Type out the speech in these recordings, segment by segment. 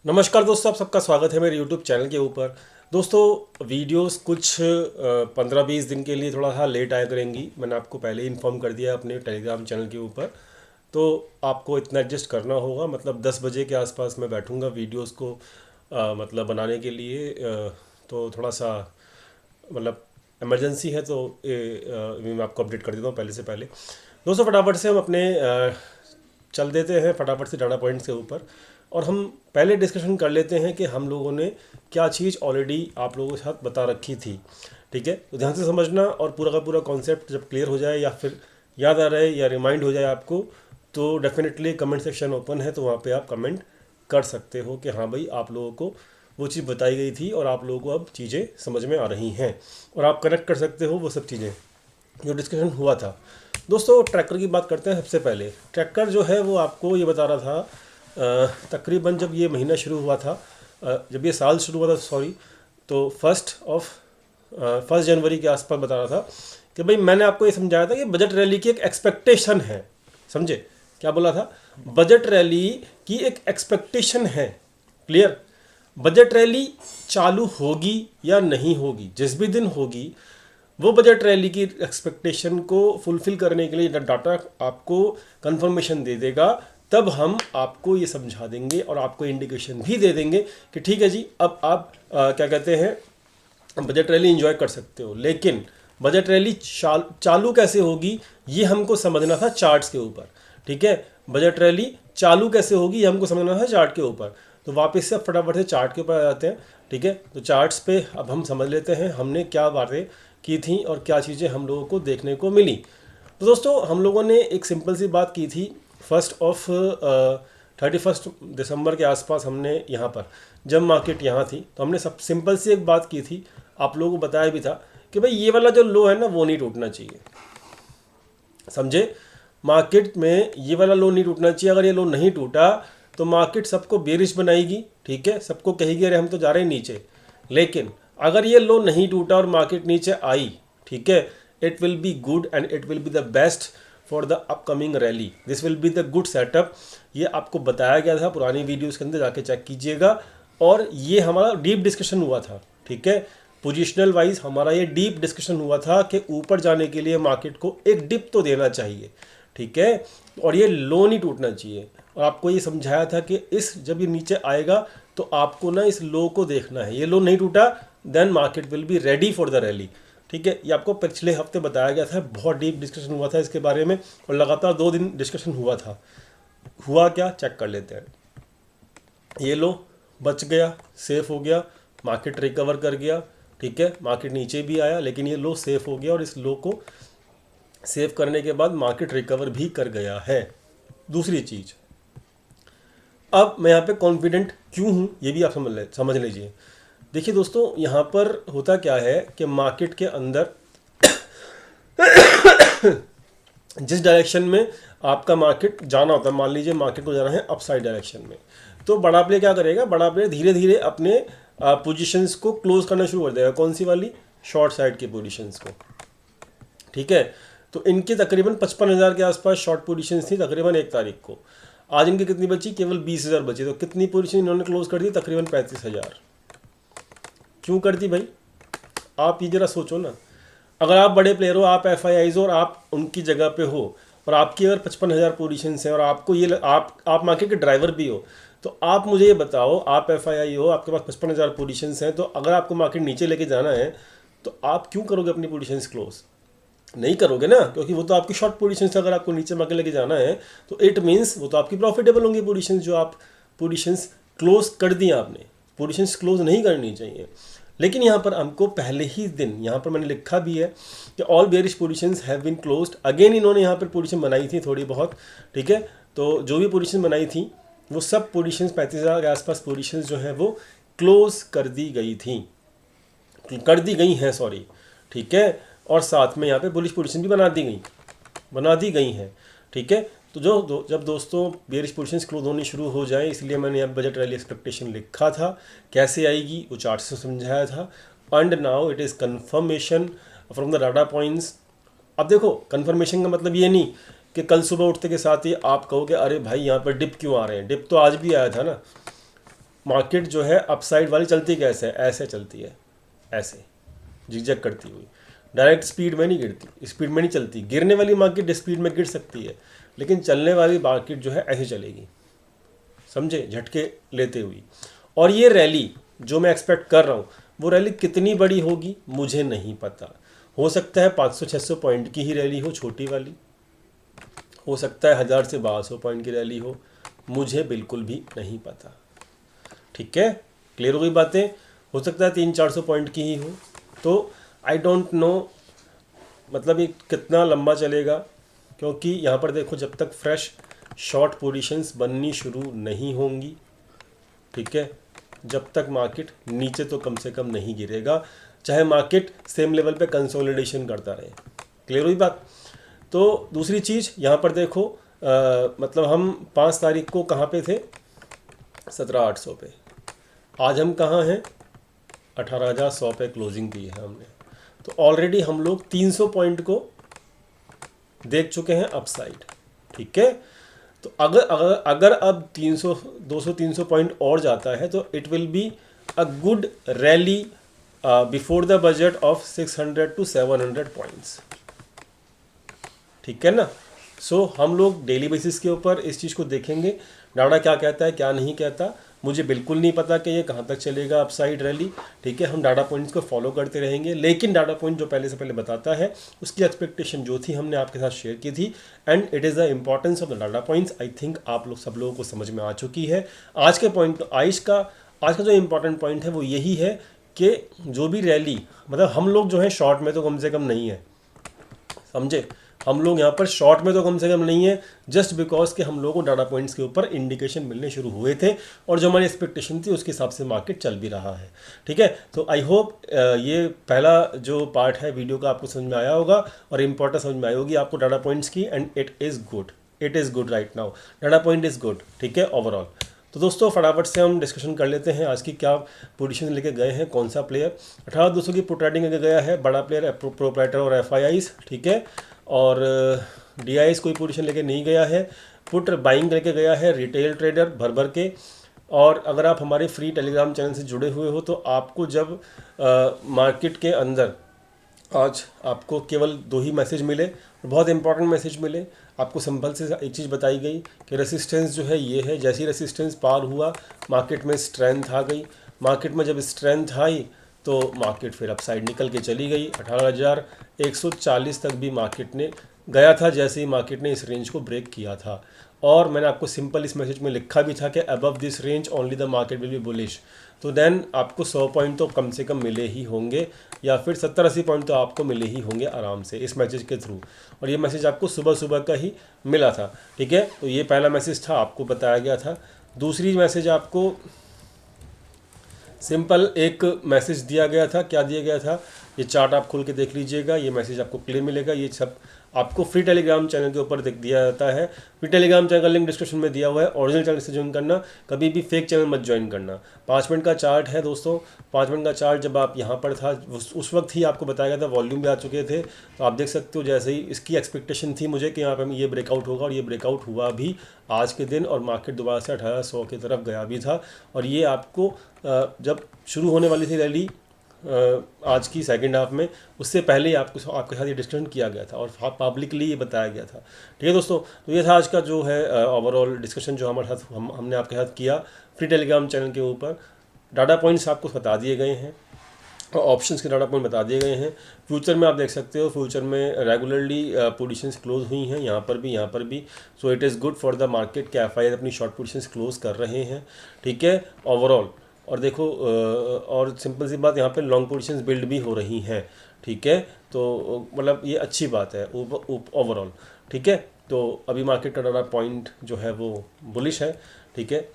नमस्कार दोस्तों, आप सबका स्वागत है मेरे YouTube चैनल के ऊपर। दोस्तों वीडियोस कुछ 15-20 दिन के लिए थोड़ा सा लेट आया करेंगी। मैंने आपको पहले ही इन्फॉर्म कर दिया अपने टेलीग्राम चैनल के ऊपर, तो आपको इतना एडजस्ट करना होगा। मतलब 10 बजे के आसपास मैं बैठूंगा वीडियोस को मतलब बनाने के लिए। तो थोड़ा सा मतलब इमरजेंसी है, तो मैं आपको अपडेट कर देता हूँ पहले से पहले। दोस्तों फटाफट से हम अपने चल देते हैं फटाफट से डाटा पॉइंट्स के ऊपर, और हम पहले डिस्कशन कर लेते हैं कि हम लोगों ने क्या चीज़ ऑलरेडी आप लोगों के साथ बता रखी थी। ठीक है, तो ध्यान से समझना, और पूरा का पूरा कॉन्सेप्ट जब क्लियर हो जाए या फिर याद आ रहे या रिमाइंड हो जाए आपको, तो डेफिनेटली कमेंट सेक्शन ओपन है, तो वहाँ पे आप कमेंट कर सकते हो कि हाँ भाई आप लोगों को वो चीज़ बताई गई थी और आप लोगों को अब चीज़ें समझ में आ रही हैं, और आप कनेक्ट कर सकते हो वो सब चीज़ें जो डिस्कशन हुआ था। दोस्तों ट्रैकर की बात करते हैं। सबसे पहले ट्रैकर जो है वो आपको ये बता रहा था तकरीबन जब ये महीना शुरू हुआ था, जब ये साल शुरू हुआ था सॉरी, तो 1 जनवरी के आसपास बता रहा था कि भाई मैंने आपको ये समझाया था कि बजट रैली की एक एक्सपेक्टेशन है। समझे क्या बोला था? बजट रैली की एक एक्सपेक्टेशन है। क्लियर? बजट रैली चालू होगी या नहीं होगी, जिस भी दिन होगी, वो बजट रैली की एक्सपेक्टेशन को फुलफिल करने के लिए डाटा आपको कंफर्मेशन दे देगा। तब हम आपको ये समझा देंगे और आपको इंडिकेशन भी दे देंगे कि ठीक है जी, अब आप क्या कहते हैं बजट रैली एंजॉय कर सकते हो। लेकिन बजट रैली चालू कैसे होगी ये हमको समझना था चार्ट्स के ऊपर। ठीक है, बजट रैली चालू कैसे होगी ये हमको समझना था चार्ट के ऊपर। तो वापस से अब फटाफट से चार्ट के ऊपर आ जाते हैं। ठीक है, तो चार्ट्स पे अब हम समझ लेते हैं हमने क्या बातें की थी और क्या चीज़ें हम लोगों को देखने को मिली। तो दोस्तों हम लोगों ने एक सिंपल सी बात की थी। 31 दिसंबर के आसपास हमने यहाँ पर जब मार्केट यहाँ थी तो हमने सब सिंपल सी एक बात की थी, आप लोगों को बताया भी था कि भाई ये वाला जो लो है ना वो नहीं टूटना चाहिए। समझे? मार्केट में ये वाला लो नहीं टूटना चाहिए। अगर ये लो नहीं टूटा तो मार्केट सबको बेरिश बनाएगी। ठीक है, सबको कहेगी अरे हम तो जा रहे हैं नीचे। लेकिन अगर ये लो नहीं टूटा और मार्केट नीचे आई, ठीक है, it will be good and it will be the best for the upcoming rally. This will be the good setup. ये आपको बताया गया था पुरानी वीडियोस के अंदर, जाके चेक कीजिएगा। और ये हमारा डीप डिस्कशन हुआ था। ठीक है, पोजिशनल वाइज हमारा ये डीप डिस्कशन हुआ था कि ऊपर जाने के लिए मार्केट को एक डिप तो देना चाहिए। ठीक है, और ये लो नहीं टूटना चाहिए। और आपको ये समझाया था कि इस जब ये नीचे आएगा तो आपको ना इस लो को देखना है। ये लो नहीं टूटा then market will be ready for the rally. ठीक है, ये आपको पिछले हफ्ते बताया गया था। बहुत डीप डिस्कशन हुआ था इसके बारे में, और लगातार 2 दिन डिस्कशन हुआ था। हुआ क्या चेक कर लेते हैं। ये लो बच गया, सेफ हो गया, मार्केट रिकवर कर गया। ठीक है, मार्केट नीचे भी आया लेकिन ये लो सेफ हो गया, और इस लो को सेव करने के बाद मार्केट रिकवर भी कर गया है। दूसरी चीज़, अब मैं यहाँ पे कॉन्फिडेंट क्यों हूँ ये भी आप समझ लीजिए। देखिए दोस्तों, यहाँ पर होता क्या है कि मार्केट के अंदर जिस डायरेक्शन में आपका मार्केट जाना होता है, मान लीजिए मार्केट को जाना है अपसाइड डायरेक्शन में, तो बड़ा प्लेयर क्या करेगा? बड़ा प्लेयर धीरे धीरे अपने पोजीशंस को क्लोज करना शुरू कर देगा। कौन सी वाली? शॉर्ट साइड की पोजीशंस को। ठीक है, तो इनके तकरीबन 55,000 के आसपास शॉर्ट पोजीशंस थी तकरीबन 1 तारीख को। आज इनकी कितनी बची? केवल 20,000 बची। तो कितनी पोजीशन इन्होंने क्लोज कर दी? तकरीबन 35,000। क्यों कर दी भाई? आप ये जरा सोचो ना। अगर आप बड़े प्लेयर हो, आप FIIs हो और आप उनकी जगह पे हो, और आपकी अगर 55,000 पोजीशन हैं और आपको ये आप मार्केट के ड्राइवर भी हो, तो आप मुझे ये बताओ, आप FII हो, आपके पास 55,000 पोजीशन हैं, तो अगर आपको मार्केट नीचे लेके जाना है तो आप क्यों करोगे अपनी पोजीशंस क्लोज? नहीं करोगे ना, क्योंकि वो तो आपकी शॉर्ट पोजीशन से अगर आपको नीचे मार्केट लेके जाना है तो इट मीन्स वो तो आपकी प्रॉफिटेबल होंगी पोजीशंस, जो आप पोजीशंस क्लोज कर दी आपने। पोजीशंस क्लोज नहीं करनी चाहिए। लेकिन यहाँ पर हमको पहले ही दिन, यहाँ पर मैंने लिखा भी है कि all bearish positions have been closed. Again इन्होंने यहाँ पर पोजीशन बनाई थी थोड़ी बहुत। ठीक है, तो जो भी पोजीशन बनाई थी वो सब पोजीशंस 35,000 के आसपास पोजीशंस जो है वो क्लोज कर दी गई थी, कर दी गई हैं सॉरी। ठीक है, और साथ में यहाँ पे बुलिश पोजीशन भी बना दी गई हैं। ठीक है, तो जब दोस्तों बेयरिश पोजीशंस क्लोज होनी शुरू हो जाए, इसलिए मैंने यहाँ बजट रैली एक्सपेक्टेशन लिखा था। कैसे आएगी वो चार्ट से समझाया था। And now it is conformation from the data points. अब देखो, कन्फर्मेशन का मतलब ये नहीं कि कल सुबह उठते के साथ ही आप कहोगे अरे भाई यहाँ पर डिप क्यों आ रहे हैं। डिप तो आज भी आया था ना। मार्केट जो है अपसाइड वाली चलती कैसे है, ऐसे चलती है, ऐसे जिगजैग करती हुई, डायरेक्ट स्पीड में नहीं गिरती, स्पीड में नहीं चलती। गिरने वाली मार्केट स्पीड में गिर सकती है, लेकिन चलने वाली मार्केट जो है ऐसे चलेगी, समझे, झटके लेते हुई। और ये रैली जो मैं एक्सपेक्ट कर रहा हूँ, वो रैली कितनी बड़ी होगी मुझे नहीं पता। हो सकता है 500-600 पॉइंट की ही रैली हो, छोटी वाली, हो सकता है 1000 से 1200 पॉइंट की रैली हो, मुझे बिल्कुल भी नहीं पता। ठीक है, क्लियर हो गई बातें। हो सकता है 300-400 पॉइंट की ही हो, तो आई डोंट नो मतलब ये कितना लंबा चलेगा, क्योंकि यहाँ पर देखो जब तक फ्रेश शॉर्ट पोजीशंस बननी शुरू नहीं होंगी, ठीक है, जब तक मार्केट नीचे तो कम से कम नहीं गिरेगा, चाहे मार्केट सेम लेवल पे कंसोलिडेशन करता रहे। क्लियर हुई बात। तो दूसरी चीज़ यहाँ पर देखो मतलब हम 5 तारीख को कहाँ पे थे, 17,800 पे। आज हम कहाँ हैं, 18,100 पे क्लोजिंग की है हमने। तो ऑलरेडी हम लोग 300 पॉइंट को देख चुके हैं अपसाइड। ठीक है, तो अगर अगर अगर अब 300 200-300 पॉइंट और जाता है तो it will be a good rally before the budget of 600 to 700 points. ठीक है ना। सो हम लोग डेली बेसिस के ऊपर इस चीज़ को देखेंगे, डाटा क्या कहता है क्या नहीं कहता। मुझे बिल्कुल नहीं पता कि ये कहाँ तक चलेगा अपसाइड रैली। ठीक है, हम डाटा पॉइंट्स को फॉलो करते रहेंगे, लेकिन डाटा पॉइंट जो पहले से पहले बताता है उसकी एक्सपेक्टेशन जो थी हमने आपके साथ शेयर की थी, and it is the importance of the data points. I think आप लोग सब लोगों को समझ में आ चुकी है। आज के पॉइंट आज का जो इम्पॉर्टेंट पॉइंट है वो यही है कि जो भी रैली, मतलब हम लोग जो है शॉर्ट में तो कम से कम नहीं है, समझे, हम लोग यहाँ पर शॉर्ट में तो कम से कम नहीं है, जस्ट बिकॉज के हम लोगों को डाटा पॉइंट्स के ऊपर इंडिकेशन मिलने शुरू हुए थे और जो हमारी एक्सपेक्टेशन थी उसके हिसाब से मार्केट चल भी रहा है। ठीक है, तो आई होप ये पहला जो पार्ट है वीडियो का आपको समझ में आया होगा और इंपॉर्टेंस समझ में आई होगी आपको डाटा पॉइंट्स की, and it is good right now, data point is good. ठीक है, ओवरऑल। तो दोस्तों फटाफट से हम डिस्कशन कर लेते हैं आज की क्या पोजीशन लेके गए हैं, कौन सा प्लेयर 18,200 की पुट राइटिंग लेके गया है, बड़ा प्लेयर प्रोप्राइटर और FIIs। ठीक है, और DIs कोई पोजीशन लेके नहीं गया है, पुट बाइंग लेके गया है रिटेल ट्रेडर भर भर के। और अगर आप हमारे फ्री टेलीग्राम चैनल से जुड़े हुए हो तो आपको जब मार्केट के अंदर आज आपको केवल 2 ही मैसेज मिले, बहुत इंपॉर्टेंट मैसेज मिले। आपको सिंपल से एक चीज़ बताई गई कि रेसिस्टेंस जो है ये है, जैसी रेसिस्टेंस पार हुआ मार्केट में स्ट्रेंथ आ गई, मार्केट में जब स्ट्रेंथ आई तो मार्केट फिर अपसाइड निकल के चली गई। 18,140 तक भी मार्केट ने गया था जैसे ही मार्केट ने इस रेंज को ब्रेक किया था। और मैंने आपको सिंपल इस मैसेज में लिखा भी था कि above this range only the market will B bullish. तो देन आपको 100 पॉइंट तो कम से कम मिले ही होंगे, या फिर 70-80 पॉइंट तो आपको मिले ही होंगे आराम से इस मैसेज के थ्रू। और ये मैसेज आपको सुबह सुबह का ही मिला था। ठीक है, तो ये पहला मैसेज था, आपको बताया गया था। दूसरी मैसेज आपको सिंपल एक मैसेज दिया गया था, क्या दिया गया था, ये चार्ट आप खोल के देख लीजिएगा, ये मैसेज आपको क्लियर मिलेगा। ये सब आपको फ्री टेलीग्राम चैनल के ऊपर दिया जाता है। फ्री टेलीग्राम चैनल का लिंक डिस्क्रिप्शन में दिया हुआ है। ओरिजिनल चैनल से ज्वाइन करना, कभी भी फेक चैनल मत ज्वाइन करना। 5 मिनट का चार्ट है दोस्तों, 5 मिनट का चार्ट जब आप यहाँ पर था उस वक्त ही आपको बताया गया था, वॉल्यूम भी आ चुके थे। तो आप देख सकते हो जैसे ही इसकी एक्सपेक्टेशन थी मुझे कि यहाँ पर ये ब्रेकआउट होगा, और ये ब्रेकआउट हुआ भी आज के दिन, और मार्केट दोबारा से 1800 की तरफ गया भी था। और ये आपको जब शुरू होने वाली थी रैली आज की सेकंड हाफ में, उससे पहले ही आपके साथ ये डिस्कशन किया गया था और पब्लिकली ये बताया गया था। ठीक है दोस्तों, तो ये था आज का जो है ओवरऑल डिस्कशन जो हमारे साथ हमने आपके साथ किया फ्री टेलीग्राम चैनल के ऊपर। डाटा पॉइंट्स आपको बता दिए गए हैं और ऑप्शंस के डाटा पॉइंट बता दिए गए हैं। फ्यूचर में आप देख सकते हो, फ्यूचर में रेगुलरली पोजीशंस क्लोज हुई हैं, यहाँ पर भी। So it is good for the market के FII अपनी शॉर्ट पोजीशंस क्लोज कर रहे हैं। ठीक है, ओवरऑल। और देखो और सिंपल सी बात, यहाँ पे लॉन्ग पोजीशंस बिल्ड भी हो रही हैं। ठीक है, तो मतलब ये अच्छी बात है ओवरऑल। ठीक है, तो अभी मार्केट का डाटा पॉइंट जो है वो बुलिश है। ठीक है,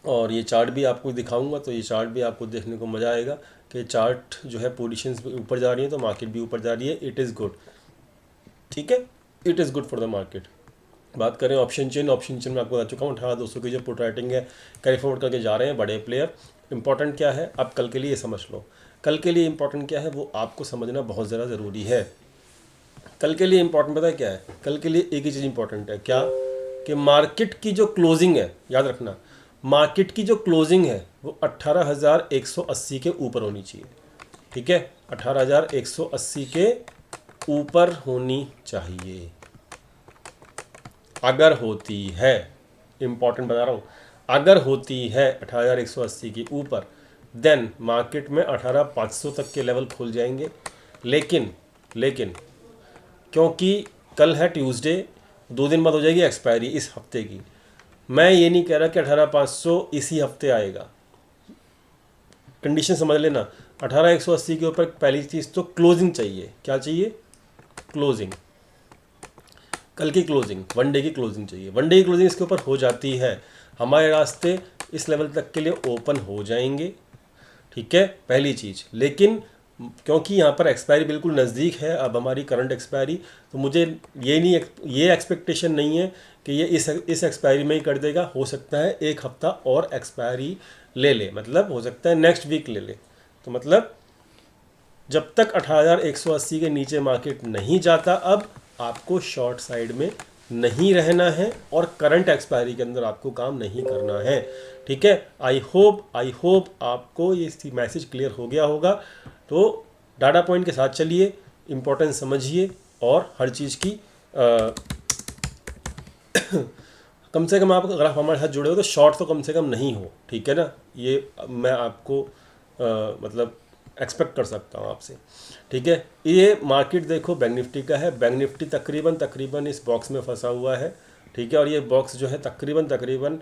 और ये चार्ट भी आपको दिखाऊंगा, तो ये चार्ट भी आपको देखने को मज़ा आएगा कि चार्ट जो है पोजीशंस ऊपर जा रही है तो मार्केट भी ऊपर जा रही है। It is good. ठीक है, it is good for the market. बात करें ऑप्शन चेन में आपको बता चुका हूँ 18,200 की जो पुट राइटिंग है कैरी फॉरवर्ड करके जा रहे हैं बड़े प्लेयर। इंपॉर्टेंट क्या है, अब कल के लिए समझ लो, कल के लिए इंपॉर्टेंट क्या है वो आपको समझना बहुत ज़्यादा ज़रूरी है। कल के लिए इंपॉर्टेंट पता है क्या है, कल के लिए एक ही चीज़ इंपॉर्टेंट है, क्या, कि मार्केट की जो क्लोजिंग है, याद रखना, मार्केट की जो क्लोजिंग है वो 18,180 के ऊपर होनी चाहिए। ठीक है, 18,180 के ऊपर होनी चाहिए। अगर होती है, इंपॉर्टेंट बता रहा हूँ, अगर होती है 18,180 के ऊपर, देन मार्केट में 18,500 तक के लेवल खुल जाएंगे। लेकिन लेकिन क्योंकि कल है ट्यूसडे, 2 दिन बाद हो जाएगी एक्सपायरी इस हफ्ते की, मैं ये नहीं कह रहा कि 18,500 इसी हफ्ते आएगा। कंडीशन समझ लेना, 18,180 के ऊपर पहली चीज़ तो क्लोजिंग चाहिए। क्या चाहिए? क्लोजिंग, कल की क्लोजिंग, वन डे की क्लोजिंग चाहिए। वन डे की क्लोजिंग इसके ऊपर हो जाती है, हमारे रास्ते इस लेवल तक के लिए ओपन हो जाएंगे। ठीक है, पहली चीज़। लेकिन क्योंकि यहाँ पर एक्सपायरी बिल्कुल नज़दीक है अब हमारी करंट एक्सपायरी, तो मुझे ये एक्सपेक्टेशन नहीं है कि ये इस एक्सपायरी में ही कर देगा। हो सकता है एक हफ्ता और एक्सपायरी ले ले, मतलब हो सकता है नेक्स्ट वीक ले ले। तो मतलब जब तक 18,180 के नीचे मार्केट नहीं जाता, अब आपको शॉर्ट साइड में नहीं रहना है और करंट एक्सपायरी के अंदर आपको काम नहीं करना है। ठीक है, आई होप आपको ये मैसेज क्लियर हो गया होगा। तो डाटा पॉइंट के साथ चलिए, इम्पोर्टेंस समझिए और हर चीज़ की कम से कम आप अगर आप हमारे साथ जुड़े हो तो शॉर्ट तो कम से कम नहीं हो। ठीक है ना, ये मैं आपको मतलब एक्सपेक्ट कर सकता हूँ आपसे। ठीक है, ये मार्केट देखो बैंक निफ्टी का है। बैंक निफ्टी तकरीबन इस बॉक्स में फंसा हुआ है। ठीक है, और ये बॉक्स जो है तकरीबन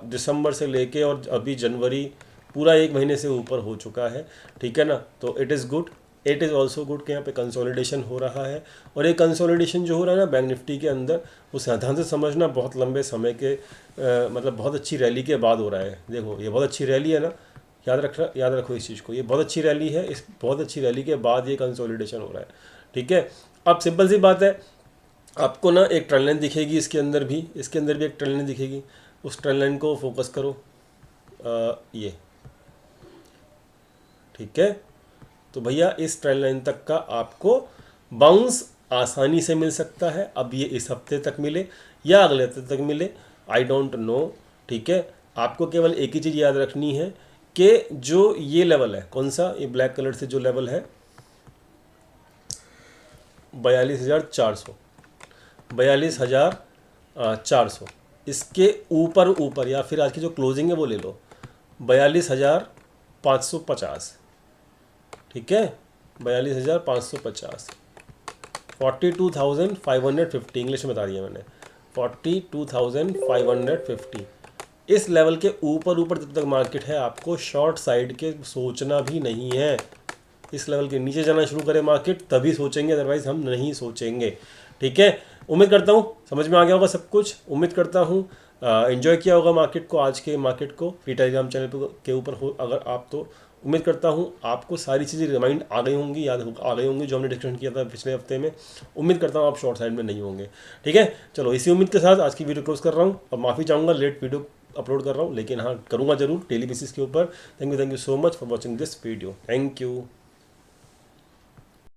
दिसंबर से लेके और अभी जनवरी पूरा 1 महीने से ऊपर हो चुका है। ठीक है ना, तो it is good. It is also good कि यहाँ पे कंसोलिडेशन हो रहा है, और ये कंसोलिडेशन जो हो रहा है ना बैंक निफ्टी के अंदर, उस ध्यान से समझना बहुत लंबे समय के मतलब बहुत अच्छी रैली के बाद हो रहा है। देखो ये बहुत अच्छी रैली है ना, याद रखो इस चीज़ को, ये बहुत अच्छी रैली है। इस बहुत अच्छी रैली के बाद ये कंसोलिडेशन हो रहा है। ठीक है, अब सिंपल सी बात है, आपको ना एक ट्रेंड लाइन दिखेगी इसके अंदर भी एक ट्रेंड लाइन दिखेगी। उस ट्रेंड लाइन को फोकस करो, ये। ठीक है, तो भैया इस ट्रेंड लाइन तक का आपको बाउंस आसानी से मिल सकता है। अब ये इस हफ्ते तक मिले या अगले हफ्ते तक मिले, आई डोंट नो। ठीक है, आपको केवल एक ही चीज़ याद रखनी है कि जो ये लेवल है, कौन सा, ये ब्लैक कलर से जो लेवल है 42,400, 42,400, इसके ऊपर या फिर आज की जो क्लोजिंग है वो ले लो 42,550। ठीक है, 42,550, 42,550 इंग्लिश में बता दिया मैंने, 42,550। इस लेवल के ऊपर जब तक मार्केट है, आपको शॉर्ट साइड के सोचना भी नहीं है। इस लेवल के नीचे जाना शुरू करे मार्केट तभी सोचेंगे, अदरवाइज हम नहीं सोचेंगे। ठीक है, उम्मीद करता हूँ समझ में आ गया होगा सब कुछ। उम्मीद करता हूँ एंजॉय किया होगा मार्केट को, आज के मार्केट को फ्री टेलीग्राम चैनल के ऊपर हो अगर आप, तो उम्मीद करता हूँ आपको सारी चीज़ें रिमाइंड आ गई होंगी, आ गई होंगी जो हमने डिस्कशन किया था पिछले हफ्ते में। उम्मीद करता हूँ आप शॉर्ट साइड में नहीं होंगे। ठीक है, चलो इसी उम्मीद के साथ आज की वीडियो क्लोज कर रहा हूँ। अब माफ़ी चाहूँगा लेट वीडियो अपलोड कर रहा हूँ, लेकिन हाँ करूँगा जरूर डेली बेसिस के ऊपर। Thank you so much for watching this video. Thank you.